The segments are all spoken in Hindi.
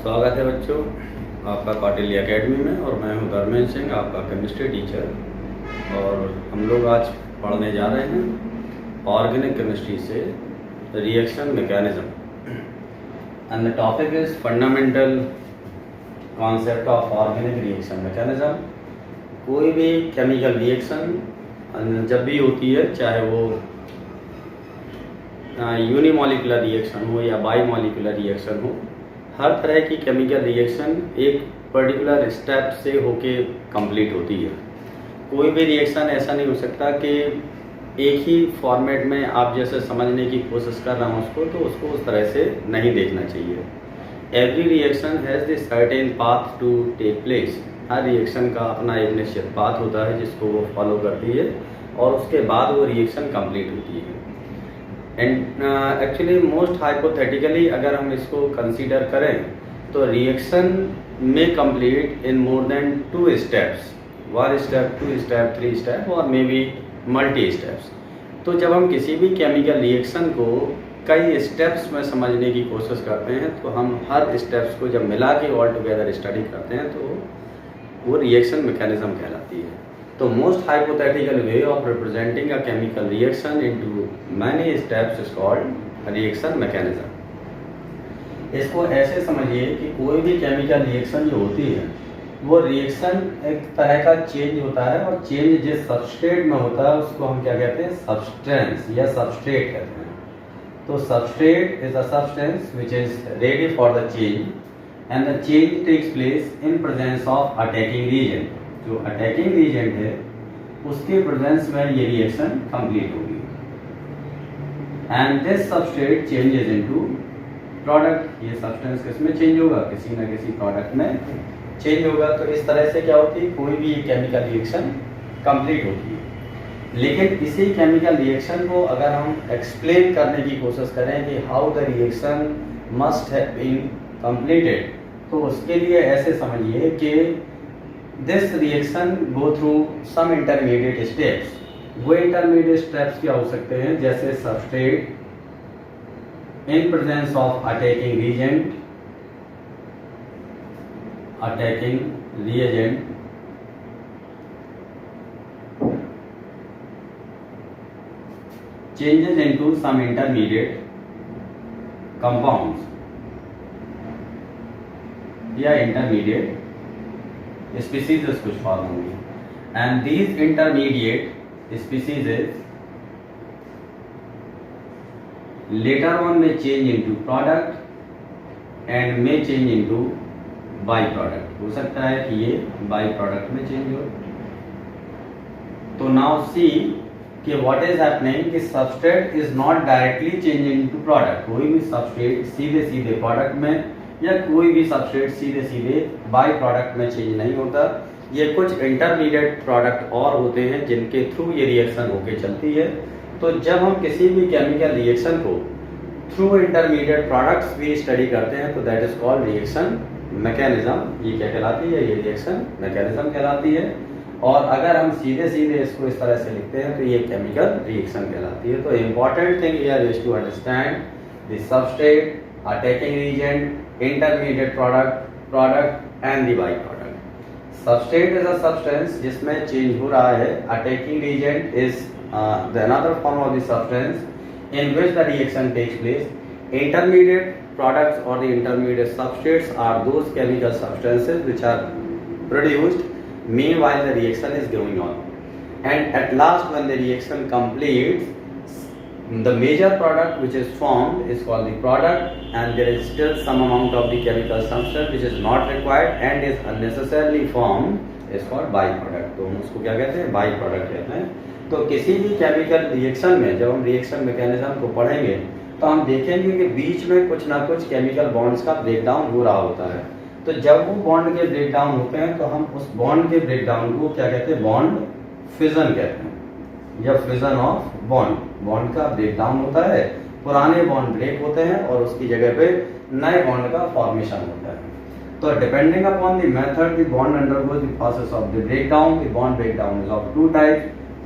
स्वागत है बच्चों आपका कौटिल्य एकेडमी में। और मैं हूं धर्मेंद्र सिंह, आपका केमिस्ट्री टीचर। और हम लोग आज पढ़ने जा रहे हैं ऑर्गेनिक केमिस्ट्री से reaction mechanism. And the topic is fundamental concept of organic reaction mechanism. कोई भी केमिकल रिएक्शन जब भी होती है, चाहे वो यूनिमॉलिकुलर रिएक्शन हो या बाईमॉलिकुलर रिएक्शन हो, हर तरह की केमिकल रिएक्शन एक पर्टिकुलर स्टेप से होके कंप्लीट होती है। कोई भी रिएक्शन ऐसा नहीं हो सकता कि एक ही फॉर्मेट में आप जैसे समझने की कोशिश कर रहा हूँ उसको, तो उसको उस तरह से नहीं देखना चाहिए। Every reaction has the certain path to take place. हर रिएक्शन का अपना एक निश्चित पाथ होता है जिसको वो फॉलो करती है और उसके बाद वो रिएक्शन कंप्लीट होती है। एंड एक्चुअली मोस्ट हाइपोथेटिकली अगर हम इसको कंसीडर करें तो रिएक्शन में complete in more than 2 steps, 1 step, 2 step, 3 step और मे बी मल्टी स्टेप्स। तो जब हम किसी भी केमिकल रिएक्शन को कई स्टेप्स में समझने की कोशिश करते हैं तो हम हर स्टेप्स को जब मिला के ऑल टुगेदर स्टडी करते हैं तो वो रिएक्शन मैकेनिज्म कहलाती है। तो most hypothetical way of representing a chemical reaction into many steps is called reaction mechanism. इसको ऐसे समझिए कि कोई भी केमिकल रिएक्शन जो होती है वो रिएक्शन एक तरह का चेंज होता है, और चेंज जिस सबस्ट्रेट में होता है उसको हम क्या कहते हैं, सब्सटेंस या सबस्ट्रेट कहते हैं। तो substrate is a substance which is ready for the change and the change takes place in presence of attacking reagent. जो अटैकिंग रीजेंट है उसके प्रेजेंस में ये रिएक्शन कंप्लीट होगी। And this substrate changes into product. ये सब्सटेंस किसमें चेंज होगा, किसी न किसी प्रोडक्ट में चेंज होगा। तो इस तरह से क्या होती है, कोई भी केमिकल रिएक्शन कंप्लीट होती है। लेकिन इसी केमिकल रिएक्शन को अगर हम एक्सप्लेन करने की कोशिश करें कि how the reaction must have been completed, तो उसके लिए ऐसे समझिए कि this reaction go through some intermediate steps. वो इंटरमीडिएट स्टेप्स क्या हो सकते हैं, जैसे substrate in presence of attacking reagent, attacking reagent, changes into some intermediate compounds या intermediate species कुछ फॉर्म होंगी। and these intermediate species later on may change into product and may change into by product। हो सकता है कि ये by product में चेंज हो। तो now see कि व्हाट इज हैपनिंग कि substrate is not directly changing to product. कोई भी सबस्ट्रेट सीधे सीधे प्रोडक्ट में या कोई भी सबस्ट्रेट सीधे सीधे बाय प्रोडक्ट में चेंज नहीं होता। ये कुछ इंटरमीडिएट प्रोडक्ट और होते हैं जिनके थ्रू ये रिएक्शन होके चलती है। तो जब हम किसी भी केमिकल रिएक्शन को थ्रू इंटरमीडिएट प्रोडक्ट्स भी स्टडी करते हैं तो that is called reaction mechanism. ये क्या कहलाती है, ये रिएक्शन मैकेनिज्म कहलाती है। और अगर हम सीधे सीधे इसको इस तरह से लिखते हैं तो ये केमिकल रिएक्शन कहलाती है। तो important thing here is to understand the substrate, attacking reagent, intermediate product and the by product. Substrate is a substance जिसमें चेंज हो रहा है। Attacking reagent is the another form of the substance in which the reaction takes place. Intermediate products or the intermediate substrates are those chemical substances which are produced meanwhile the reaction is going on, and at last when the reaction completes the major product which is formed is called the product, and there is still some amount of the chemical substance which is not required and is unnecessarily formed is called byproduct। तो हम उसको क्या कहते हैं, बाई प्रोडक्ट कहते हैं। तो किसी भी केमिकल रिएक्शन में जब हम रिएक्शन मैकेनिज्म को पढ़ेंगे तो हम देखेंगे कि बीच में कुछ ना कुछ केमिकल बॉन्ड्स का ब्रेकडाउन हो रहा होता है। तो जब वो बॉन्ड के ब्रेकडाउन होते हैं तो हम उस बॉन्ड के ब्रेकडाउन को क्या कहते हैं, बॉन्ड फिजन कहते हैं या फिजन ऑफ बॉन्ड। बॉन्ड का ब्रेकडाउन होता है, पुराने बॉन्ड ब्रेक होते हैं और उसकी जगह पे नए बॉन्ड का फॉर्मेशन होता है। तो depending upon the method the bond undergoes the process of the breakdown. The bond breakdown is of 2 types,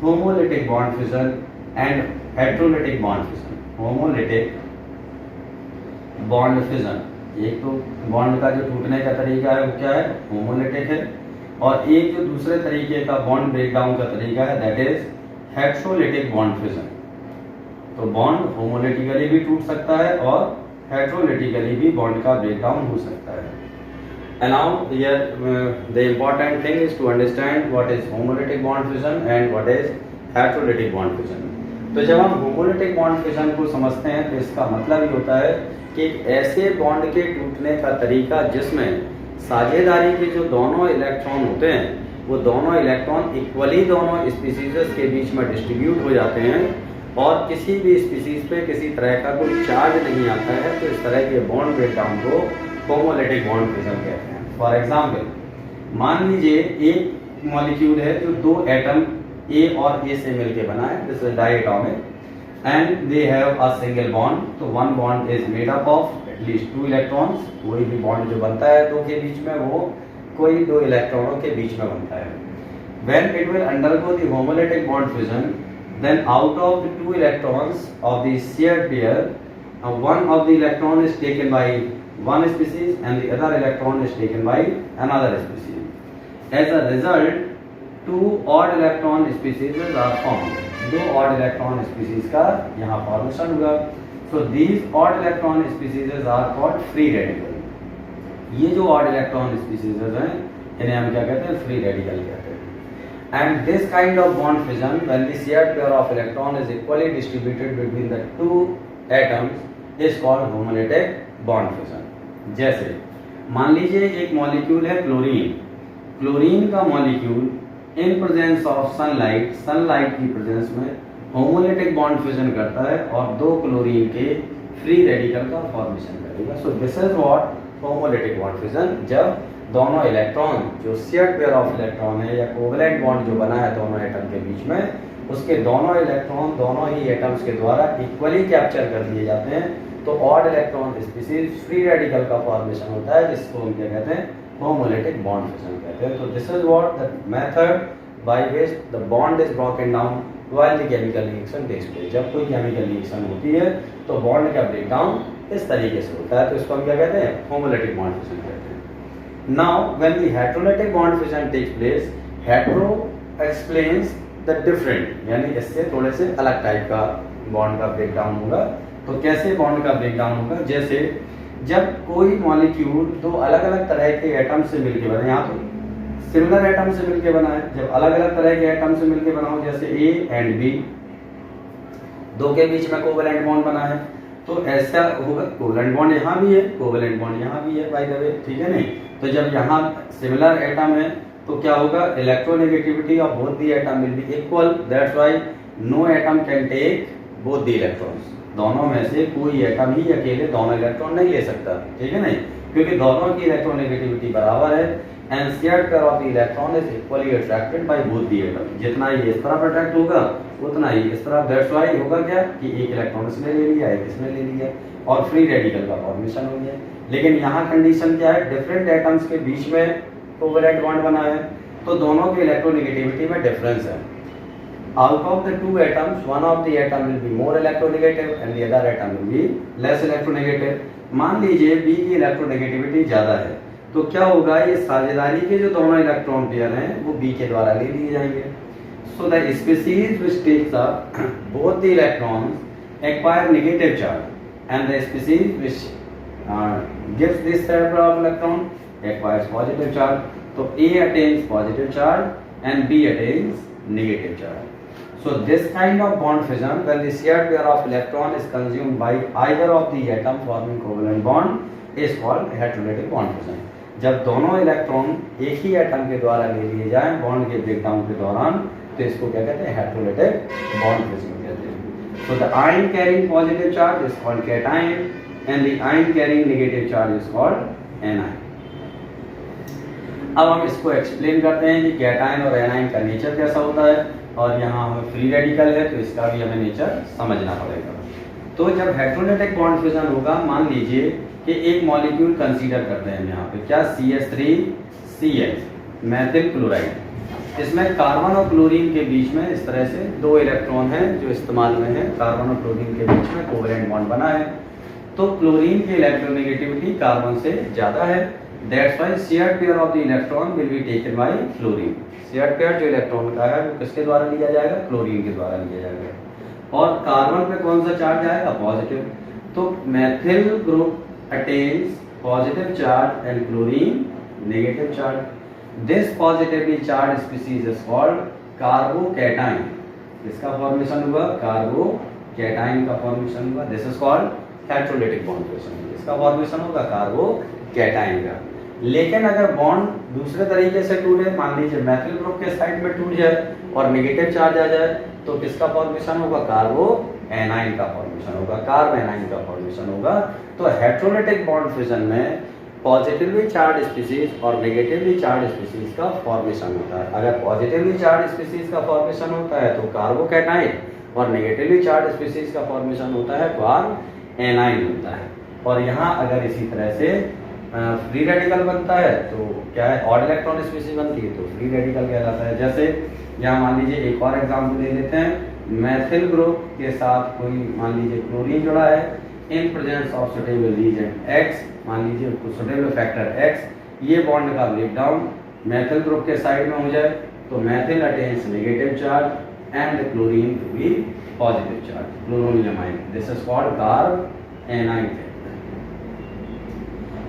homolytic bond fission and heterolytic bond fission. Homolytic bond fission एक तो बॉन्ड का जो टूटने का तरीका है वो क्या है, होमोलिटिक है, और एक जो दूसरे तरीके का बॉन्ड ब्रेकडाउन का तरीका है that is heterolytic bond fission. तो बॉन्ड होमोलिटिकली भी टूट सकता है और हेट्रोलिटिकली भी बॉन्ड का ब्रेकडाउन हो सकता है। And now here the important thing is to understand what is homolytic bond fission and what is heterolytic bond fission। तो जब हम होमोलिटिक बॉन्ड फिजन को समझते हैं तो इसका मतलब ये होता है कि एक ऐसे बॉन्ड के टूटने का तरीका जिसमें साझेदारी के जो दोनों इलेक्ट्रॉन होते हैं वो दोनों इलेक्ट्रॉन इक्वली दोनों स्पीसीज के बीच में डिस्ट्रीब्यूट हो जाते हैं और किसी भी स्पीसीज पे किसी तरह का कोई चार्ज नहीं आता है, तो इस तरह के बॉन्ड ब्रेकडाउन को होमोलिटिक बॉन्ड फिजन कहते हैं। फॉर एग्जाम्पल, मान लीजिए एक मॉलिक्यूल है जो दो एटम ए और ए से मिलकर बना है, this is diatomic and they have a single bond. तो one bond is made up of at least 2 electrons. कोई भी बॉन्ड जो बनता है दो के बीच में वो कोई 2 इलेक्ट्रॉनों के बीच में बनता है। When it will undergo the homolytic bond fission, then out of the 2 electrons of the shared pair, one of the electron is taken by one species and the other electron is taken by another species. As a result, 2 odd electron species are formed। 2 odd electron species का यहाँ फॉर्मेशन हुआ। So these odd electron species are called free radical। ये जो odd electron species हैं इन्हें हम क्या कहते हैं, free radical कहते हैं। And this kind of bond fission, when the shared pair of electron is equally distributed between the 2 atoms, is called homolytic bond fission। जैसे मान लीजिए एक मॉलिक्यूल है क्लोरीन। क्लोरीन का molecule in presence of sunlight, sunlight की प्रेजेंस में होमोलिटिक बॉन्ड फिजन करता है और 2 क्लोरीन के फ्री रेडिकल का फॉर्मेशन करेगा। So this is what homolytic bond fission. जब दोनों इलेक्ट्रॉन जो शेयर्ड पेयर ऑफ इलेक्ट्रॉन है या कोवेलेंट बॉन्ड जो बना है दोनों एटम के बीच में, उसके दोनों इलेक्ट्रॉन दोनों ही एटम्स के द्वारा इक्वली कैप्चर कर लिए जाते हैं, तो odd electron species free radical का फॉर्मेशन होता है, जिसको हम क्या कहते हैं, होमोलिटिक बॉन्ड फिजन कहते हैं। तो this is what the method by which the bond is broken down while the chemical reaction takes place. जब कोई केमिकल रिएक्शन होती है तो बॉन्ड का ब्रेकडाउन इस तरीके से होता है, तो इसको हम क्या कहते हैं, होमोलिटिक बॉन्ड फिजन कहते हैं। Now when the heterolytic bond fission takes place, hetero explains the different, यानी इससे थोड़े से अलग टाइप का बॉन्ड का ब्रेकडाउन होगा। तो कैसे बॉन्ड का ब्रेकडाउन होगा, जैसे जब कोई मॉलिक्यूल 2 अलग अलग तरह के एटम से मिलके बना, यहाँ तो सिमिलर एटम से मिलके बना है, जब अलग अलग तरह के एटम से मिलके बना हो, जैसे ए एंड बी, 2 के बीच में कोवेलेंट बॉन्ड बना है, तो ऐसा होगा, कोवेलेंट बॉन्ड यहाँ भी है, कोवेलेंट बॉन्ड यहाँ भी है बाय द वे, ठीक है नहीं। तो जब यहाँ सिमिलर एटम है तो क्या होगा, electronegativity of both the atom will be equal, that's why no atom can take both the electrons. दोनों में से कोई एटम ही अकेले दोनों इलेक्ट्रॉन नहीं ले सकता, ठीक है नहीं, क्योंकि दोनों की इलेक्ट्रोनेगेटिविटी बराबर है and shared pair of the electron is equally attracted by both the atom. जितना ये इस तरफ अट्रैक्ट होगा उतना ही इस तरफ, दैट्स व्हाई होगा क्या कि एक इलेक्ट्रॉन इसने ले लिया, एक इसने ले लिया और फ्री रेडिकल का फॉर्मेशन हो गया। लेकिन यहाँ कंडीशन क्या है, डिफरेंट एटम्स के बीच में कोवेलेंट बॉन्ड बना है, तो दोनों की इलेक्ट्रोनेगेटिविटी में डिफरेंस है। Out of the 2 atoms, one of the atom will be more electronegative and the other atom will be less electronegative। मान लीजिए B की इलेक्ट्रोनेगेटिविटी ज्यादा है, तो क्या होगा, ये साझेदारी के जो दोनों इलेक्ट्रॉन पेयर हैं वो B के द्वारा ले लिए जाएंगे। So the species which takes up both the electrons acquire negative charge and the species which gives this pair of electron acquires positive charge। तो A attains positive charge and B attains negative charge। So this kind of bond fission, when the shared pair of electron is consumed by either of the atom forming covalent bond, is called heterolytic bond fission। जब दोनों इलेक्ट्रॉन एक ही एटम के द्वारा ले लिए जाएं बॉन्ड के ब्रेकडाउन के दौरान, तो इसको क्या कहते हैं, हेटेरोलिटिक बॉन्ड फिजन कहते हैं। So the ion carrying positive charge is called cation and the ion carrying negative charge is called anion। अब हम इसको एक्सप्लेन करते हैं कि कैटायन और एनायन का नेचर कैसा होता है, और यहाँ हमें फ्री रेडिकल है तो इसका भी हमें नेचर समझना पड़ेगा। तो जब हेटेरोलिटिक बॉन्ड फिजन होगा, मान लीजिए कि एक मॉलिक्यूल कंसीडर करते हैं यहाँ पे, क्या CH3CH मेथिल क्लोराइड। इसमें कार्बन और क्लोरीन के बीच में इस तरह से 2 इलेक्ट्रॉन हैं जो इस्तेमाल में है, कार्बन और क्लोरीन के बीच में कोवेलेंट बॉन्ड बना है। तो तो क्लोरीन की इलेक्ट्रोनेगेटिविटी कार्बन से ज़्यादा है। That's why shared pair of the electron will be taken by chlorine. Shared pair जो इलेक्ट्रॉन का है वो किसके द्वारा लिया जाएगा? क्लोरीन के द्वारा लिया जाएगा। और कार्बन पे कौन सा चार्ज आएगा? पॉजिटिव। तो Maithil group attains positive charge and chlorine negative charge. This positively charge species is called carbocation. इसका फॉर्मेशन हुआ कार्बोकैटाइन का फॉर्मेशन हुआ। This is called heterolytic bond formation. इसका फॉर्मेशन होगा कार्बोकैटाइन का। लेकिन अगर बॉन्ड दूसरे तरीके से टूटे, मान लीजिए मैथिल ग्रुप के साइड में टूट जाए और नेगेटिव चार्ज आ जाए, तो किसका फॉर्मेशन होगा? कार्बोएनाइन का फॉर्मेशन होगा, कार्बोएनाइन का फॉर्मेशन होगा। तो हेटेरोलिटिक बॉन्ड फिजन में पॉजिटिवली चार्ज स्पीसीज और नेगेटिवली चार्ज स्पीसीज का फॉर्मेशन होता है। अगर पॉजिटिवली चार्ज स्पीसीज का फॉर्मेशन होता है तो कार्बोकैटाइन, और नेगेटिवली चार्ज स्पीसीज का फॉर्मेशन होता है कार्बोएनाइन होता है। और यहाँ अगर इसी तरह से फ्री रेडिकल बनता है तो क्या है? ऑड इलेक्ट्रॉन स्पीसीज बनती है तो फ्री रेडिकल कहलाता है। जैसे यहाँ मान लीजिए एक और एग्जाम्पल ले लेते हैं। मैथिल ग्रुप के साथ कोई मान लीजिए क्लोरीन जुड़ा है, in presence of suitable reason X, मान लीजिए सुटेबल फैक्टर एक्स, ये बॉन्ड का ब्रेकडाउन मैथिल ग्रुप के साइड में हो जाए तो methyl attains negative charge and chlorine to be positive charge, chloronium ion. This is called carbanion.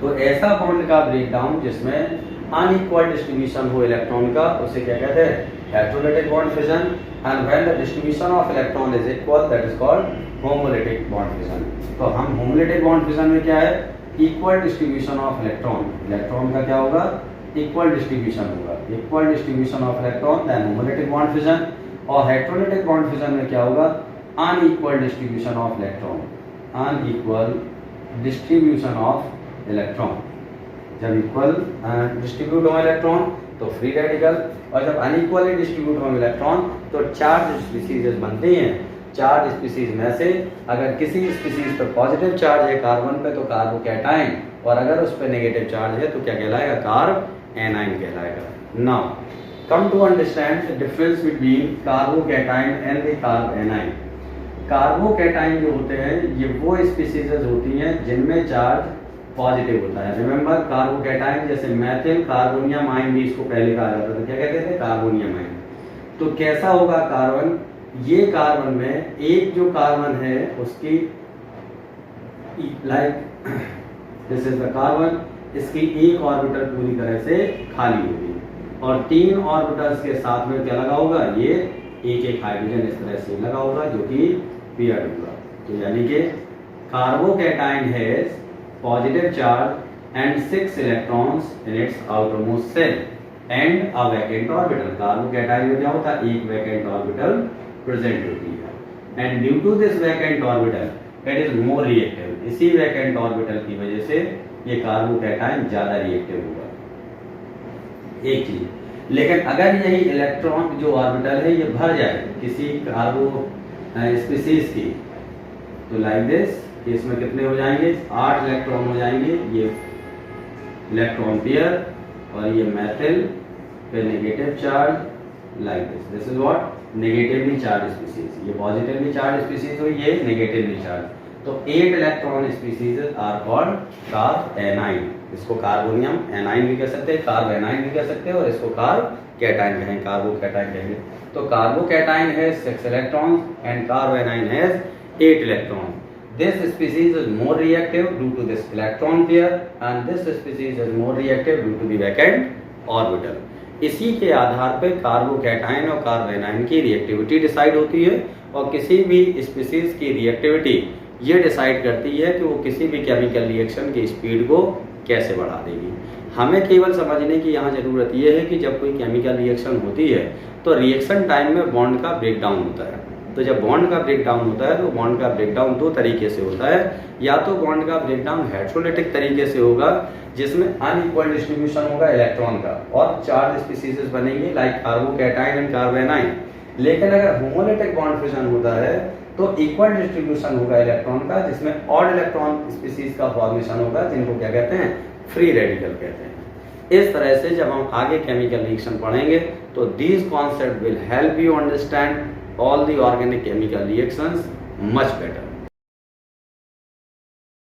तो ऐसा बॉन्ड का ब्रेकडाउन जिसमें अनइक्वल डिस्ट्रीब्यूशन हो इलेक्ट्रॉन का, उसे क्या कहते हैं? Heterolytic bond fission. And when the distribution of electron is equal, that is called homolytic bond fission. तो हम होमोलिटिक बॉन्ड फिजन में क्या है? Equal distribution of electron. Electron का क्या होगा? इक्वल डिस्ट्रीब्यूशन होगा। Equal distribution of electron then homolytic bond fission. और हेटेरोलिटिक बॉन्ड फिजन में क्या होगा? Unequal distribution of electron. Unequal distribution of electron. जब इक्वल डिस्ट्रीब्यूट हो इलेक्ट्रॉन तो फ्री रेडिकल, और जब अनइक्वली डिस्ट्रीब्यूट हो इलेक्ट्रॉन तो चार्ज स्पीसीज बनते हैं। चार्ज स्पीसीज में से अगर किसी स्पीसीज पर पॉजिटिव चार्ज है कार्बन पे तो कार्बोकैटाइन, और अगर उस पर नेगेटिव चार्ज है तो क्या कहलाएगा? कार्बोएनाइन कहलाएगा। Now come to understand the difference between carbocation and the carbanion. Carbocation जो होते हैं ये वो स्पीसीज होती हैं जिनमें चार्ज पॉजिटिव होता है। रिमेंबर कार्बोकैटाइन जैसे मैथिल कार्बोनियम आयन भी इसको पहले कहा जाता था, क्या कहते थे? Carbonium ion. तो कैसा होगा कार्बन? ये कार्बन में एक जो कार्बन है उसकी like this is the carbon, इसकी एक ऑर्बिटल पूरी तरह से खाली होगी और 3 ऑर्बिटल्स के साथ में क्या लगा होगा? ये एक हाइड्रोजन इस तरह से लगा होगा जो कि पेयर्ड होगा। तो यानी कि carbocation has positive charge and 6 electrons in its outermost shell and a vacant orbital। Carbocation में क्या होता है? एक vacant orbital present होती है and due to this vacant orbital it is more reactive। इसी vacant orbital की वजह से ये कार्बोकैटाइन ज्यादा रिएक्टिव होगा। एक चीज, लेकिन अगर यही इलेक्ट्रॉन जो ऑर्बिटल है ये भर जाए किसी कार्बो स्पीसीज की, तो लाइक दिस इसमें कितने हो जाएंगे? 8 इलेक्ट्रॉन हो जाएंगे। ये इलेक्ट्रॉन पेयर और ये मैथिल पे negative charge like this. This is what? Negatively charge species. ये पॉजिटिवली चार्ज स्पीसीज हुई, ये नेगेटिवली चार्ज। तो 8 इलेक्ट्रॉन स्पीसीज आर कॉल्ड कार्बोएनाइन। इसको कार्बोनियम एनाइन भी कह सकते हैं, कार्बोएनाइन भी कह सकते हैं, और इसको कार्बोकैटाइन कहेंगे, कार्बोकैटाइन कहेंगे। तो carbocation has 6 electrons and carbanion has 8 electron. This species is more reactive due to this electron pair and this species is more reactive due to the vacant orbital। इसी के आधार पे कार्बोकैटाइन और कार्बोएनाइन की रिएक्टिविटी डिसाइड होती है, और किसी भी स्पीसीज की रिएक्टिविटी ये डिसाइड करती है कि वो किसी भी केमिकल रिएक्शन की स्पीड को कैसे बढ़ा देगी। हमें केवल समझने की यहाँ जरूरत ये है कि जब कोई केमिकल रिएक्शन होती है तो रिएक्शन टाइम में बॉन्ड का ब्रेकडाउन होता है। तो जब बॉन्ड का ब्रेकडाउन होता है तो बॉन्ड का ब्रेकडाउन 2 तरीके से होता है। या तो बॉन्ड का ब्रेकडाउन हेटेरोलिटिक तरीके से होगा जिसमें अनइक्वल डिस्ट्रीब्यूशन होगा इलेक्ट्रॉन का और चार्ज स्पीसीज बनेंगे लाइक कार्बोकैटाइन एंड कार्बोएनाइन। लेकिन अगर होमोलिटिक बॉन्ड फ्यूजन होता है तो इक्वल डिस्ट्रीब्यूशन होगा इलेक्ट्रॉन का जिसमें ऑड इलेक्ट्रॉन स्पीसीज का फॉर्मेशन होगा, जिनको क्या कहते हैं? फ्री रेडिकल कहते हैं। इस तरह से जब हम आगे केमिकल रिएक्शन पढ़ेंगे तो these concept will help you understand all the organic chemical reactions much better।